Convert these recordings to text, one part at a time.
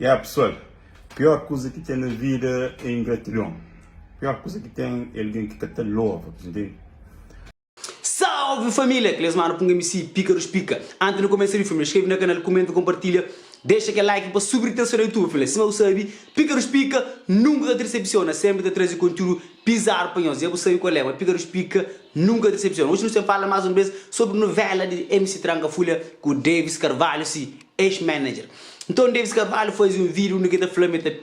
E a pessoal, pior coisa que tem na vida é ingratidão. Pior coisa que tem é alguém que te louva, entende? Salve família! Que mano, ponga MC Pícaros Pica. Antes de começar a família, inscreve no canal, comenta, compartilha. Deixa aquele like para subir o no YouTube, família. Se não sabe, Pícaros Pica nunca te decepciona. Sempre te traz conteúdo bizarro para nós. Eu sei qual é, mas Pícaros Pica nunca te decepciona. Hoje nós fala mais uma vez sobre a novela de MC Tranca Folha com o Davis Carvalho, ex-manager. Então o Davis Carvalho fez um vídeo no que ele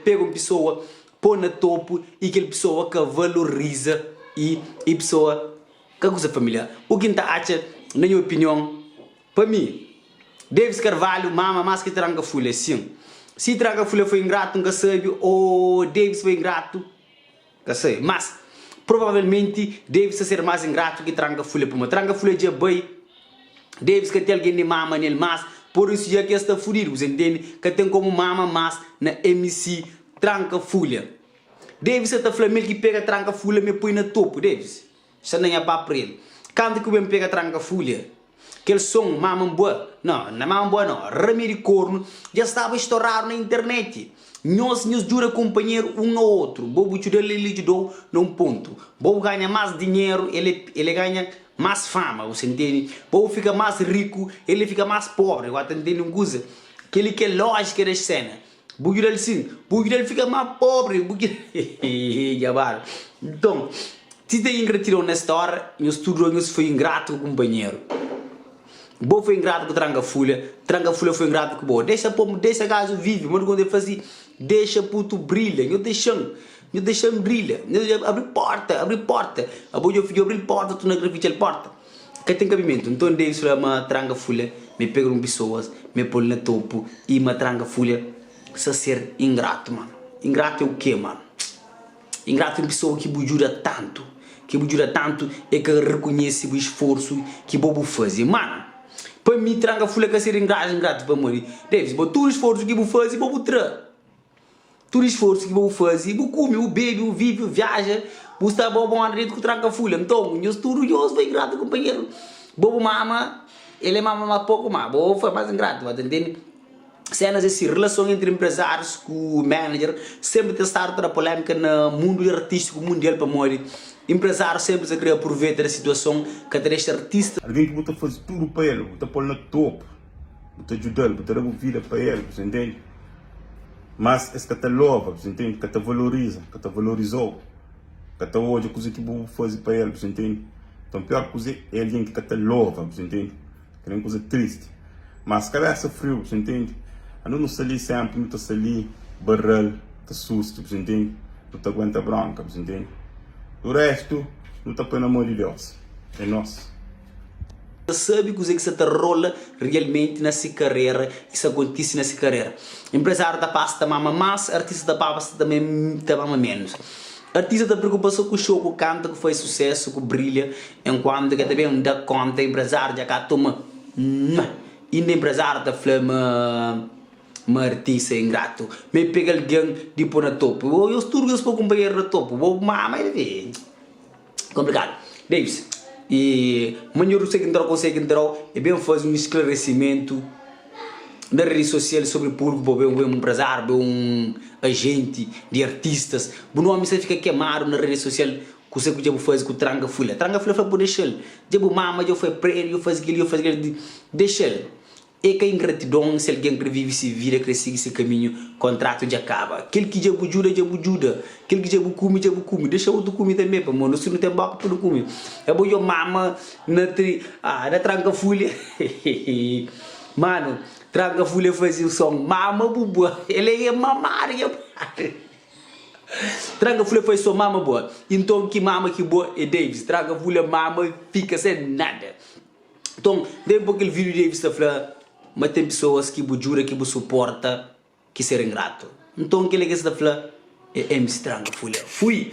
pega uma pessoa, põe na topo e aquela pessoa que valoriza e pessoa que usa família. O que está acha, na minha opinião, para mim, Davis Carvalho, mama, mais que Tranca Folha, sim. Se Tranca Folha foi ingrato, nunca sabe, ou Davis foi ingrato, nunca sei. Mas, provavelmente, Davis vai ser mais ingrato que Tranca Folha. Porque Tranca Folha já bem, Davis que tem alguém de mama nele, mas, por isso já que está furido, você entende? Que tem como mama mais na MC Tranca Folha. Davis está falando que pega Tranca Folha e me põe na topo, Davis. Isso não é para ele. Quando que eu pega Tranca Folha? Aquele som, mamãe boa, não é mamãe boa não, Ramiro Corno, já estava estourado na internet. Nós jura companheiro um ao outro. Bobo ele ajudou num ponto. Bobo ganha mais dinheiro, ele ganha mais fama, você entende? Bobo fica mais rico, ele fica mais pobre, você entende uma coisa? Aquele que é lógica da cena. Bugir ele sim, Bugir ele fica mais pobre, Bugir... Então, se tem ingratidão nesta hora, nós tudo foi ingrato com o companheiro. Boa foi ingrato com Tranca Folha foi ingrato com Boa. Deixa gajo vive, mas quando eu fazia, deixa puto brilha, eu deixando brilha, abre porta, eu abri porta, tu não grafite a porta. Que tem cabimento, então Deus uma Tranca Folha, me pega pessoas, me põe na topo e uma Tranca Folha, se ser ingrato, mano. Ingrato é o quê, mano? Ingrato é uma pessoa que ajuda tanto, é que reconhece o esforço que Bobo faz, mano. Para mim, Tranca Folha que ser ingrato para morrer. Davis, todo o esforço que eu faço, eu tra. Todo o esforço que eu faço, eu come, eu bebe, eu vive, eu viaja, eu está bom a rede com Tranca Folha. Então, eu estou orgulhoso, foi ingrato, companheiro. Bobo mama, ele mama mais pouco, mas Bobo foi mais ingrato, tá entendendo? Cenas assim, relação entre empresários com o manager, sempre testar toda a polêmica no mundo artístico mundial para morrer. Empresário sempre se querer aproveitar da situação que este artista. Alguém que bota fazer tudo para ele, bota pôr na topo, bota ajudar, bota dar vida para ele, você entende? Mas esse que te louva, você entende? Que te valoriza, que te valorizou, que te hoje a coisa que vou fazer para ele, você entende? Então a pior coisa é alguém que te louva, você entende? Que é uma coisa triste. Mas cada sofreu, você entende? Eu não sei ali sempre, não estou ali, barral, te susto, você entende? Não te aguenta branca, você entende? O resto, não está pelo amor de Deus. É nosso. Sabe que você te rola realmente nessa carreira, isso acontece nessa carreira. Empresário da pasta mama mais, artista da pasta também mama menos. Artista da preocupação com o show, com o canto, que foi sucesso, que brilha, enquanto que também não dá conta, empresário já cá toma. Ainda empresário da flama. Uma artista ingrato, me pega alguém de pôr na topo, eu estou para o companheiro na topo, vou mamar e ver. Complicado. Davis, e amanhã eu consegue entrar, e bem fazer um esclarecimento na rede social sobre o público, um empresário, um agente de artistas, o nome você fica queimado na rede social, que você já faz com o Tranca Folha foi por deixar ele, já mama, já foi preso, eu faz aquilo, deixa ele. É que a ingratidão, se alguém que vive se vira, que segue esse caminho, contrato já acaba. Aquele que já ajuda. Aquele que já come. Deixa outro comer também, para mano. Se não tem boca, tudo come. Eu vou mama na Tranca Folha. Mano, Tranca Folha fazia o som. Mama, bubu. Ele ia mamar. Tranca Folha faz só mama boa. Então, que mama que boa é Davis. Tranca Folha mama fica sem nada. Então, depois aquele vídeo de Davis está falando. Mas tem pessoas que jura, que suporta, que ser ingrato. Então, aquele que está falando é MC Tranca Folha. Fui!